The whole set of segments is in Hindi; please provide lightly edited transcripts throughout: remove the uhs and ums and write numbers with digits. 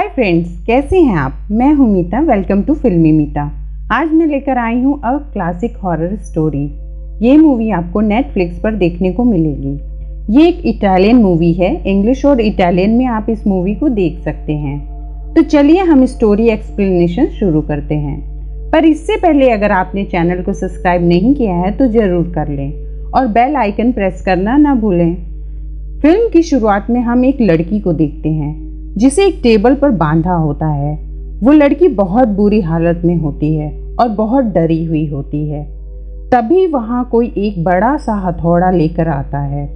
हाय फ्रेंड्स, कैसे हैं आप। मैं हूं मीता। वेलकम टू फिल्मी मीता। आज मैं लेकर आई हूं अ क्लासिक हॉरर स्टोरी। ये मूवी आपको नेटफ्लिक्स पर देखने को मिलेगी। ये एक इटालियन मूवी है। इंग्लिश और इटालियन में आप इस मूवी को देख सकते हैं। तो चलिए हम स्टोरी एक्सप्लेनेशन शुरू करते हैं। पर इससे पहले अगर आपने चैनल को सब्सक्राइब नहीं किया है तो ज़रूर कर लें और बेल आइकन प्रेस करना ना भूलें। फिल्म की शुरुआत में हम एक लड़की को देखते हैं जिसे एक टेबल पर बांधा होता है। वो लड़की बहुत बुरी हालत में होती है और बहुत डरी हुई होती है। तभी वहाँ कोई एक बड़ा सा हथौड़ा लेकर आता है।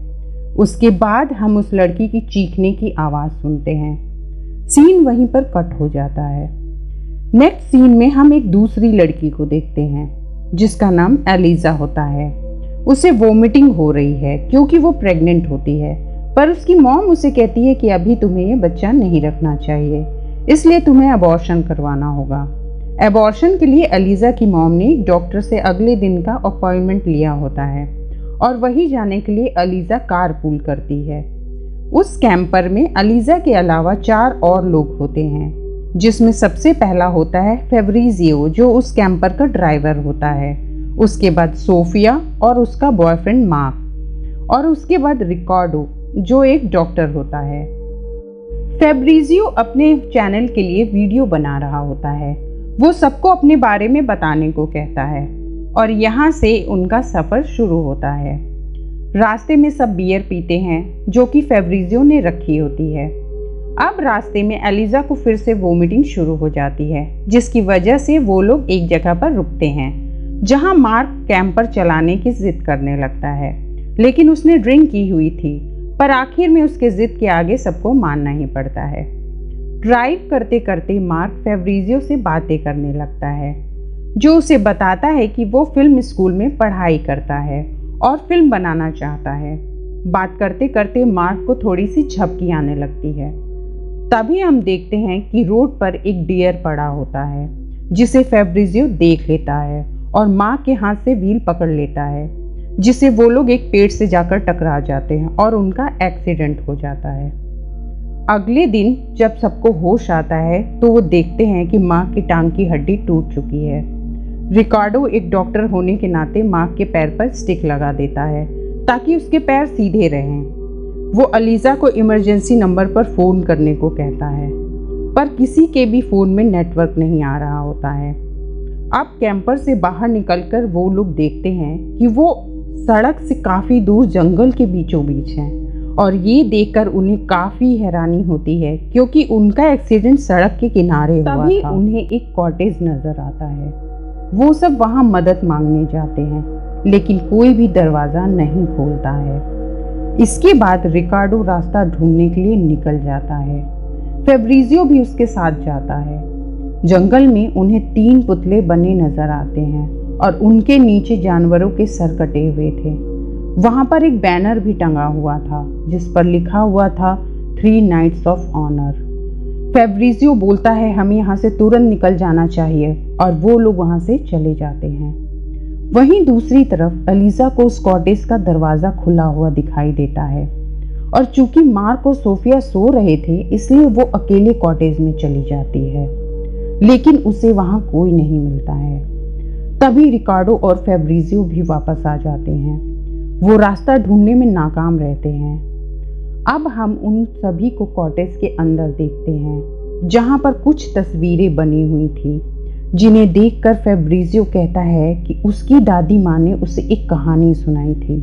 उसके बाद हम उस लड़की की चीखने की आवाज़ सुनते हैं। सीन वहीं पर कट हो जाता है। नेक्स्ट सीन में हम एक दूसरी लड़की को देखते हैं जिसका नाम एलिजा होता है। उसे वोमिटिंग हो रही है क्योंकि वो प्रेग्नेंट होती है, पर उसकी मॉम उसे कहती है कि अभी तुम्हें ये बच्चा नहीं रखना चाहिए, इसलिए तुम्हें अबॉर्शन करवाना होगा। अबॉर्शन के लिए एलिजा की मॉम ने एक डॉक्टर से अगले दिन का अपॉइंटमेंट लिया होता है और वहीं जाने के लिए एलिजा कारपूल करती है। उस कैंपर में एलिजा के अलावा 4 और लोग होते हैं, जिसमें सबसे पहला होता है फेब्रिजियो जो उस कैंपर का ड्राइवर होता है। उसके बाद सोफिया और उसका बॉयफ्रेंड मार्क, और उसके बाद रिकार्डो जो एक डॉक्टर होता है। फेब्रिजियो अपने चैनल के लिए वीडियो बना रहा होता है। वो सबको अपने बारे में बताने को कहता है और यहाँ से उनका सफ़र शुरू होता है। रास्ते में सब बियर पीते हैं जो कि फेब्रिजियो ने रखी होती है। अब रास्ते में एलिजा को फिर से वोमिटिंग शुरू हो जाती है, जिसकी वजह से वो लोग एक जगह पर रुकते हैं जहाँ मार्क कैंपर चलाने की जिद करने लगता है, लेकिन उसने ड्रिंक की हुई थी। पर आखिर में उसके जिद के आगे सबको मानना ही पड़ता है। ड्राइव करते करते मार्क फेब्रिजियो से बातें करने लगता है, जो उसे बताता है कि वो फिल्म स्कूल में पढ़ाई करता है और फिल्म बनाना चाहता है। बात करते करते मार्क को थोड़ी सी झपकी आने लगती है। तभी हम देखते हैं कि रोड पर एक डियर पड़ा होता है, जिसे फेब्रिजियो देख लेता है और मार्क के हाथ से व्हील पकड़ लेता है, जिसे वो लोग एक पेड़ से जाकर टकरा जाते हैं और उनका एक्सीडेंट हो जाता है। अगले दिन जब सबको होश आता है तो वो देखते हैं कि माँ की टांग की हड्डी टूट चुकी है। रिकार्डो एक डॉक्टर होने के नाते माँ के पैर पर स्टिक लगा देता है ताकि उसके पैर सीधे रहें। वो एलिजा को इमरजेंसी नंबर पर फ़ोन करने को कहता है, पर किसी के भी फ़ोन में नेटवर्क नहीं आ रहा होता है। अब कैंपर से बाहर निकलकर वो लोग देखते हैं कि वो सड़क से काफ़ी दूर जंगल के बीचों बीच हैं और ये देखकर उन्हें काफ़ी हैरानी होती है क्योंकि उनका एक्सीडेंट सड़क के किनारे हुआ था। तभी उन्हें एक कॉटेज नज़र आता है। वो सब वहाँ मदद मांगने जाते हैं, लेकिन कोई भी दरवाज़ा नहीं खोलता है। इसके बाद रिकार्डो रास्ता ढूंढने के लिए निकल जाता है। फेब्रिजियो भी उसके साथ जाता है। जंगल में उन्हें 3 पुतले बने नज़र आते हैं और उनके नीचे जानवरों के सर कटे हुए थे। वहाँ पर एक बैनर भी टंगा हुआ था जिस पर लिखा हुआ था 3 नाइट्स ऑफ ऑनर। फेब्रिजियो बोलता है हमें यहाँ से तुरंत निकल जाना चाहिए और वो लोग वहाँ से चले जाते हैं। वहीं दूसरी तरफ एलिजा को उस कॉटेज का दरवाज़ा खुला हुआ दिखाई देता है और चूंकि मार्क और सोफिया सो रहे थे इसलिए वो अकेले कॉटेज में चली जाती है, लेकिन उसे वहाँ कोई नहीं मिलता है। तभी रिकार्डो और फेब्रिजियो भी वापस आ जाते हैं। वो रास्ता ढूंढने में नाकाम रहते हैं। अब हम उन सभी को कॉटेज के अंदर देखते हैं जहां पर कुछ तस्वीरें बनी हुई थी, जिन्हें देखकर फेब्रिजियो कहता है कि उसकी दादी माँ ने उसे एक कहानी सुनाई थी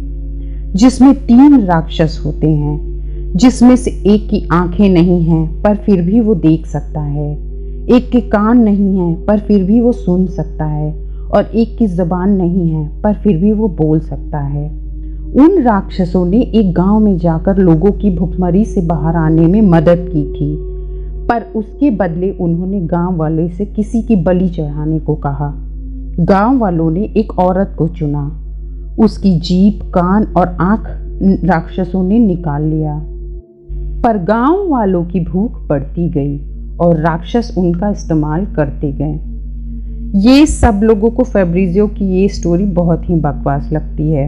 जिसमें 3 राक्षस होते हैं, जिसमें से एक की आंखें नहीं हैं पर फिर भी वो देख सकता है, एक के कान नहीं हैं पर फिर भी वो सुन सकता है और एक की ज़बान नहीं है पर फिर भी वो बोल सकता है। उन राक्षसों ने एक गांव में जाकर लोगों की भुखमरी से बाहर आने में मदद की थी, पर उसके बदले उन्होंने गांव वाले से किसी की बलि चढ़ाने को कहा। गांव वालों ने एक औरत को चुना। उसकी जीभ, कान और आँख राक्षसों ने निकाल लिया, पर गांव वालों की भूख बढ़ती गई और राक्षस उनका इस्तेमाल करते गए। ये सब लोगों को फेब्रिजियो की ये स्टोरी बहुत ही बकवास लगती है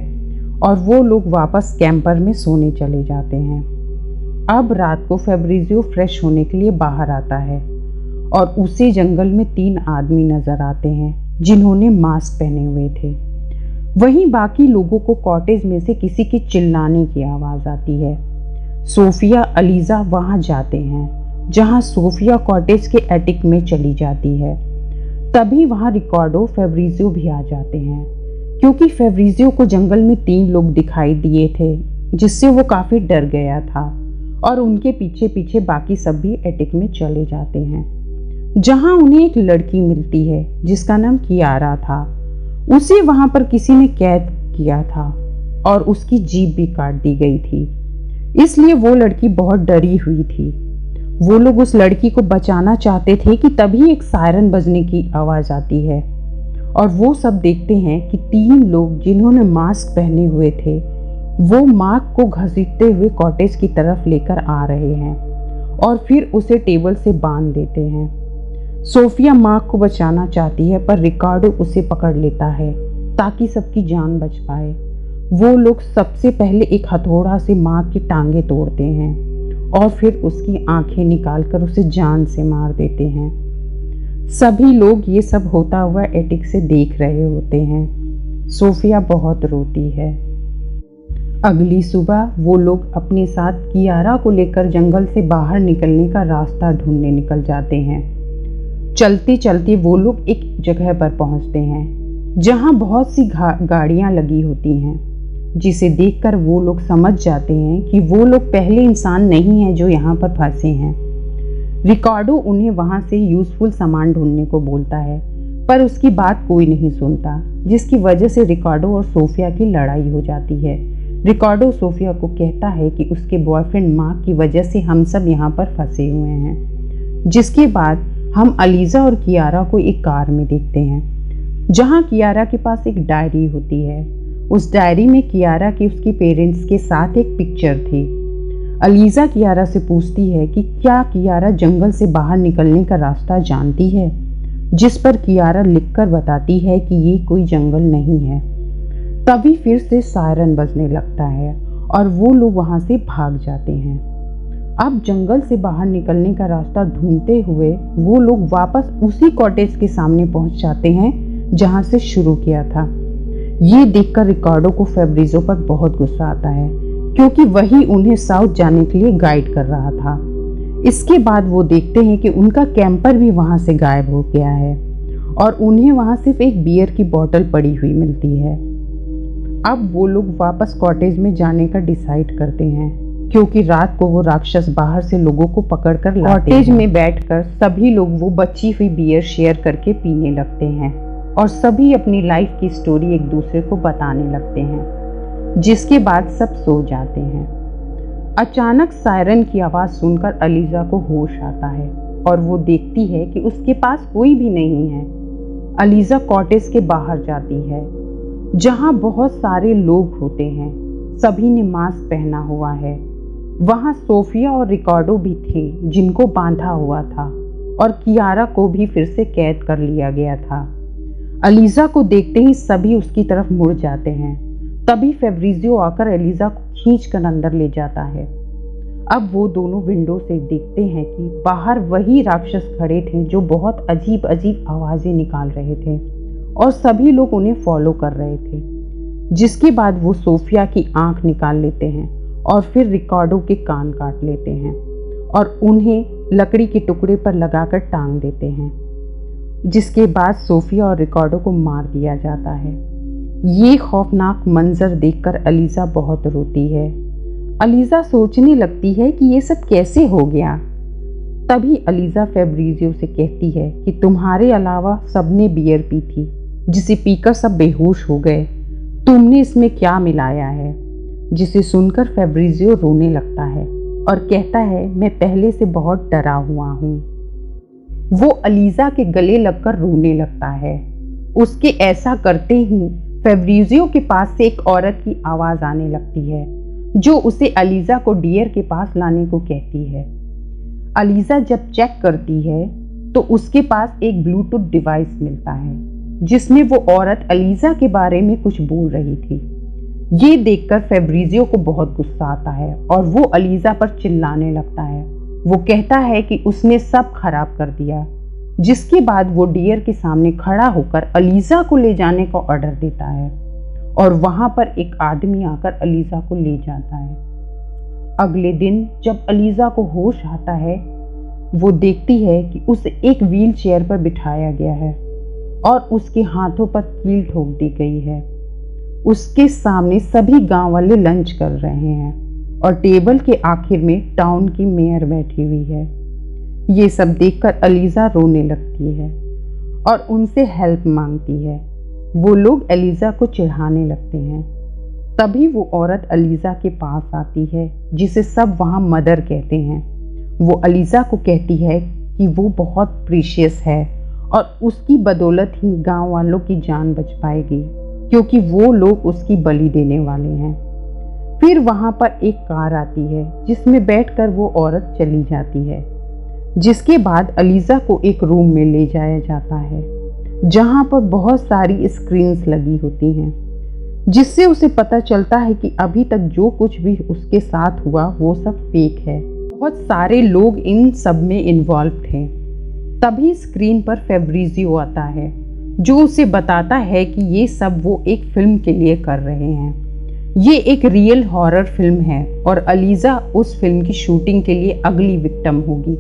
और वो लोग वापस कैंपर में सोने चले जाते हैं। अब रात को फेब्रिजियो फ्रेश होने के लिए बाहर आता है और उसे जंगल में 3 आदमी नजर आते हैं जिन्होंने मास्क पहने हुए थे। वहीं बाकी लोगों को कॉटेज में से किसी के चिल्लाने की आवाज़ आती है। सोफिया अलीज़ा वहां जाते हैं जहां सोफिया कॉटेज के एटिक में चली जाती है। तभी वहां रिकार्डो फेब्रिजियो भी आ जाते हैं क्योंकि फेब्रिजियो को जंगल में 3 लोग दिखाई दिए थे जिससे वो काफ़ी डर गया था और उनके पीछे पीछे बाकी सब भी एटिक में चले जाते हैं जहां उन्हें एक लड़की मिलती है जिसका नाम कियारा था। उसे वहां पर किसी ने कैद किया था और उसकी जीभ भी काट दी गई थी, इसलिए वो लड़की बहुत डरी हुई थी। वो लोग उस लड़की को बचाना चाहते थे कि तभी एक सायरन बजने की आवाज़ आती है और वो सब देखते हैं कि 3 लोग जिन्होंने मास्क पहने हुए थे वो मार्क को घसीटते हुए कॉटेज की तरफ लेकर आ रहे हैं और फिर उसे टेबल से बांध देते हैं। सोफिया मार्क को बचाना चाहती है पर रिकार्डो उसे पकड़ लेता है ताकि सबकी जान बच पाए। वो लोग सबसे पहले एक हथौड़ा से मार्क की टांगें तोड़ते हैं और फिर उसकी आंखें निकालकर उसे जान से मार देते हैं। सभी लोग ये सब होता हुआ एटिक से देख रहे होते हैं। सोफिया बहुत रोती है। अगली सुबह वो लोग अपने साथ कियारा को लेकर जंगल से बाहर निकलने का रास्ता ढूंढने निकल जाते हैं। चलते चलते वो लोग एक जगह पर पहुंचते हैं जहां बहुत सी गाड़ियां लगी होती हैं, जिसे देखकर वो लोग समझ जाते हैं कि वो लोग पहले इंसान नहीं हैं जो यहाँ पर फंसे हैं। रिकार्डो उन्हें वहां से यूजफुल सामान ढूंढने को बोलता है पर उसकी बात कोई नहीं सुनता, जिसकी वजह से रिकार्डो और सोफिया की लड़ाई हो जाती है। रिकार्डो सोफिया को कहता है कि उसके बॉयफ्रेंड मार्क की वजह से हम सब यहाँ पर फंसे हुए हैं। जिसके बाद हम अलीज़ा और कियारा को एक कार में देखते हैं जहाँ कियारा के पास एक डायरी होती है। उस डायरी में कियारा की उसकी पेरेंट्स के साथ एक पिक्चर थी। अलीज़ा कियारा से पूछती है कि क्या कियारा जंगल से बाहर निकलने का रास्ता जानती है, जिस पर कियारा लिखकर बताती है कि ये कोई जंगल नहीं है। तभी फिर से सायरन बजने लगता है और वो लोग वहाँ से भाग जाते हैं। अब जंगल से बाहर निकलने का रास्ता ढूंढते हुए वो लोग वापस उसी कॉटेज के सामने पहुंच जाते हैं जहां से शुरू किया था। ये देखकर रिकार्डो को फेब्रिजियो पर बहुत गुस्सा आता है क्योंकि वही उन्हें साउथ जाने के लिए गाइड कर रहा था। इसके बाद वो देखते हैं कि उनका कैंपर भी वहां से गायब हो गया है और उन्हें वहां सिर्फ एक बियर की बोतल पड़ी हुई मिलती है। अब वो लोग वापस कॉटेज में जाने का डिसाइड करते हैं क्योंकि रात को वो राक्षस बाहर से लोगों को पकड़कर लाते हैं। कॉटेज में बैठकर सभी लोग वो बची हुई बियर शेयर करके पीने लगते हैं और सभी अपनी लाइफ की स्टोरी एक दूसरे को बताने लगते हैं, जिसके बाद सब सो जाते हैं। अचानक सायरन की आवाज़ सुनकर अलीज़ा को होश आता है और वो देखती है कि उसके पास कोई भी नहीं है। अलीज़ा कॉटेज के बाहर जाती है जहाँ बहुत सारे लोग होते हैं, सभी ने मास्क पहना हुआ है। वहाँ सोफिया और रिकार्डो भी थे जिनको बांधा हुआ था और कियारा को भी फिर से कैद कर लिया गया था। अलीज़ा को देखते ही सभी उसकी तरफ मुड़ जाते हैं। तभी फेब्रिजियो आकर अलीज़ा को खींचकर अंदर ले जाता है। अब वो दोनों विंडो से देखते हैं कि बाहर वही राक्षस खड़े थे जो बहुत अजीब अजीब आवाज़ें निकाल रहे थे और सभी लोग उन्हें फॉलो कर रहे थे। जिसके बाद वो सोफिया की आंख निकाल लेते हैं और फिर रिकार्डो के कान काट लेते हैं और उन्हें लकड़ी के टुकड़े पर लगाकर टांग देते हैं। जिसके बाद सोफिया और रिकार्डो को मार दिया जाता है। ये खौफनाक मंजर देखकर अलीज़ा बहुत रोती है। अलीज़ा सोचने लगती है कि ये सब कैसे हो गया। तभी अलीज़ा फेब्रिजियो से कहती है कि तुम्हारे अलावा सबने बियर पी थी, जिसे पीकर सब बेहोश हो गए। तुमने इसमें क्या मिलाया है? जिसे सुनकर फेब्रिजियो रोने लगता है और कहता है मैं पहले से बहुत डरा हुआ हूँ। वो अलीज़ा के गले लगकर रोने लगता है। उसके ऐसा करते ही फेब्रिजियो के पास से एक औरत की आवाज़ आने लगती है जो उसे अलीज़ा को डियर के पास लाने को कहती है। अलीज़ा जब चेक करती है तो उसके पास एक ब्लूटूथ डिवाइस मिलता है जिसमें वो औरत अलीज़ा के बारे में कुछ बोल रही थी। ये देखकर फेब्रिजियो को बहुत गुस्सा आता है और वो अलीजा पर चिल्लाने लगता है। वो कहता है कि उसने सब खराब कर दिया, जिसके बाद वो डियर के सामने खड़ा होकर अलीजा को ले जाने का ऑर्डर देता है और वहां पर एक आदमी आकर अलीजा को ले जाता है। अगले दिन जब अलीजा को होश आता है, वो देखती है कि उसे एक व्हील चेयर पर बिठाया गया है और उसके हाथों पर कील ठोक दी गई है। उसके सामने सभी गांव वाले लंच कर रहे हैं और टेबल के आखिर में टाउन की मेयर बैठी हुई है। ये सब देखकर अलीजा रोने लगती है और उनसे हेल्प मांगती है। वो लोग अलीजा को चिढ़ाने लगते हैं। तभी वो औरत अलीजा के पास आती है, जिसे सब वहाँ मदर कहते हैं। वो अलीजा को कहती है कि वो बहुत प्रीशियस है और उसकी बदौलत ही गांव वालों की जान बच पाएगी, क्योंकि वो लोग उसकी बलि देने वाले हैं। फिर वहाँ पर एक कार आती है जिसमें बैठकर वो औरत चली जाती है, जिसके बाद अलीजा को एक रूम में ले जाया जाता है जहाँ पर बहुत सारी स्क्रीन्स लगी होती हैं, जिससे उसे पता चलता है कि अभी तक जो कुछ भी उसके साथ हुआ वो सब फेक है। बहुत सारे लोग इन सब में इन्वॉल्व थे। तभी स्क्रीन पर फेब्रिजियो आता है, जो उसे बताता है कि ये सब वो एक फिल्म के लिए कर रहे हैं। ये एक रियल हॉरर फिल्म है और अलीजा उस फिल्म की शूटिंग के लिए अगली विक्टिम होगी।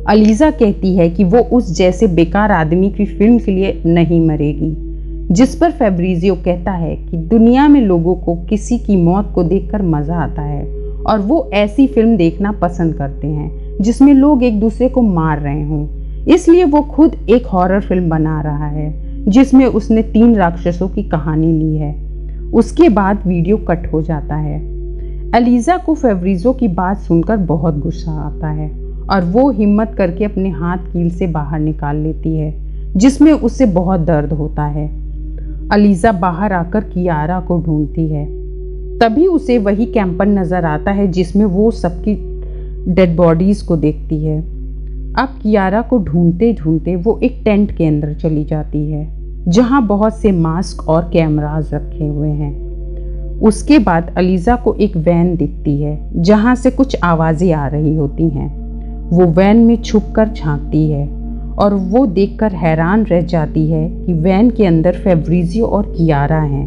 अलीजा कहती है कि वो उस जैसे बेकार आदमी की फिल्म के लिए नहीं मरेगी, जिस पर फेब्रिजियो कहता है कि दुनिया में लोगों को किसी की मौत को देखकर मज़ा आता है और वो ऐसी फिल्म देखना पसंद करते हैं जिसमें लोग एक दूसरे को मार रहे हों। इसलिए वो खुद एक हॉरर फिल्म बना रहा है जिसमें उसने 3 राक्षसों की कहानी ली है। उसके बाद वीडियो कट हो जाता है। अलीजा को फेब्रिजियो की बात सुनकर बहुत गुस्सा आता है और वो हिम्मत करके अपने हाथ कील से बाहर निकाल लेती है, जिसमें उसे बहुत दर्द होता है। अलीजा बाहर आकर कियारा को ढूंढती है। तभी उसे वही कैंपर नज़र आता है जिसमें वो सबकी डेड बॉडीज़ को देखती है। अब कियारा को ढूंढते ढूंढते वो एक टेंट के अंदर चली जाती है, जहाँ बहुत से मास्क और कैमरास रखे हुए हैं। उसके बाद अलीजा को एक वैन दिखती है जहाँ से कुछ आवाज़ें आ रही होती हैं। वो वैन में छुपकर झांकती है और वो देखकर हैरान रह जाती है कि वैन के अंदर फेब्रिजियो और कियारा हैं।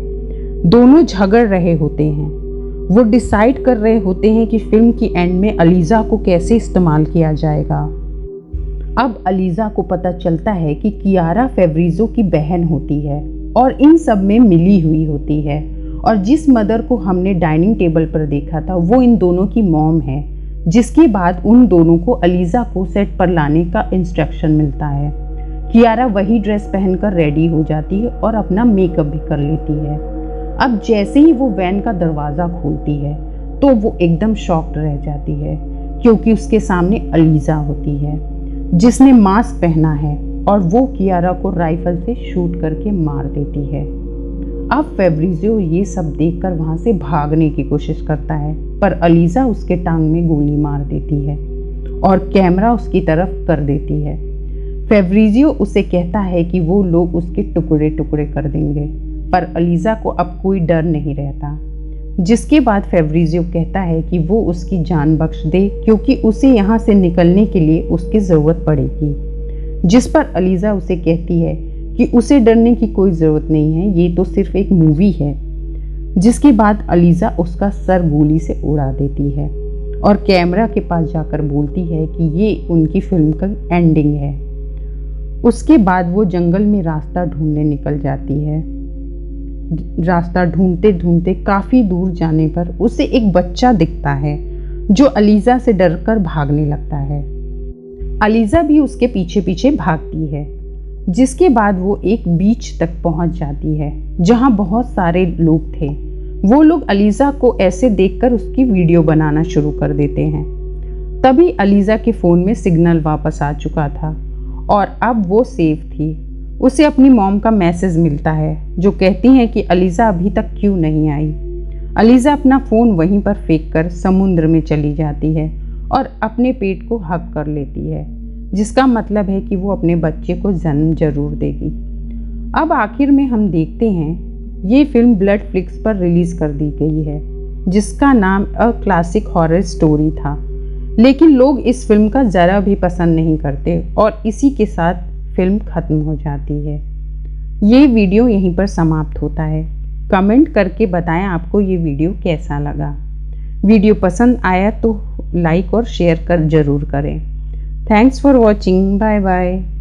दोनों झगड़ रहे होते हैं। वो डिसाइड कर रहे होते हैं कि फिल्म की एंड में अलीजा को कैसे इस्तेमाल किया जाएगा। अब अलीजा को पता चलता है कि कियारा फेब्रिजियो की बहन होती है और इन सब में मिली हुई होती है, और जिस मदर को हमने डाइनिंग टेबल पर देखा था वो इन दोनों की मॉम है। जिसके बाद उन दोनों को अलीजा को सेट पर लाने का इंस्ट्रक्शन मिलता है। कियारा वही ड्रेस पहनकर रेडी हो जाती है और अपना मेकअप भी कर लेती है। अब जैसे ही वो वैन का दरवाज़ा खोलती है तो वो एकदम शॉक्ड रह जाती है, क्योंकि उसके सामने अलीजा होती है जिसने मास्क पहना है और वो कियारा को राइफल से शूट करके मार देती है। अब फेब्रिजियो ये सब देखकर वहाँ से भागने की कोशिश करता है, पर अलीजा उसके टांग में गोली मार देती है और कैमरा उसकी तरफ कर देती है। फेब्रिजियो उसे कहता है कि वो लोग उसके टुकड़े टुकड़े कर देंगे, पर अलीजा को अब कोई डर नहीं रहता। जिसके बाद फेब्रिजियो कहता है कि वो उसकी जान बख्श दे, क्योंकि उसे यहाँ से निकलने के लिए उसकी ज़रूरत पड़ेगी। जिस पर अलीजा उसे कहती है कि उसे डरने की कोई ज़रूरत नहीं है, ये तो सिर्फ एक मूवी है। जिसके बाद अलीजा उसका सर गोली से उड़ा देती है और कैमरा के पास जाकर बोलती है कि ये उनकी फिल्म का एंडिंग है। उसके बाद वो जंगल में रास्ता ढूंढने निकल जाती है। रास्ता ढूंढते ढूंढते काफ़ी दूर जाने पर उसे एक बच्चा दिखता है जो अलीजा से डरकर भागने लगता है। अलीजा भी उसके पीछे पीछे भागती है। जिसके बाद वो एक बीच तक पहुंच जाती है जहां बहुत सारे लोग थे। वो लोग अलीजा को ऐसे देखकर उसकी वीडियो बनाना शुरू कर देते हैं। तभी अलीजा के फ़ोन में सिग्नल वापस आ चुका था और अब वो सेफ थी। उसे अपनी मॉम का मैसेज मिलता है जो कहती हैं कि अलीजा अभी तक क्यों नहीं आई। अलीजा अपना फ़ोन वहीं पर फेंक कर समुद्र में चली जाती है और अपने पेट को हग कर लेती है, जिसका मतलब है कि वो अपने बच्चे को जन्म जरूर देगी। अब आखिर में हम देखते हैं ये फिल्म ब्लड फ्लिक्स पर रिलीज़ कर दी गई है, जिसका नाम अ क्लासिक हॉरर स्टोरी था। लेकिन लोग इस फिल्म का ज़रा भी पसंद नहीं करते और इसी के साथ फिल्म ख़त्म हो जाती है। ये वीडियो यहीं पर समाप्त होता है। कमेंट करके बताएं आपको ये वीडियो कैसा लगा। वीडियो पसंद आया तो लाइक और शेयर कर ज़रूर करें। Thanks for watching. Bye bye.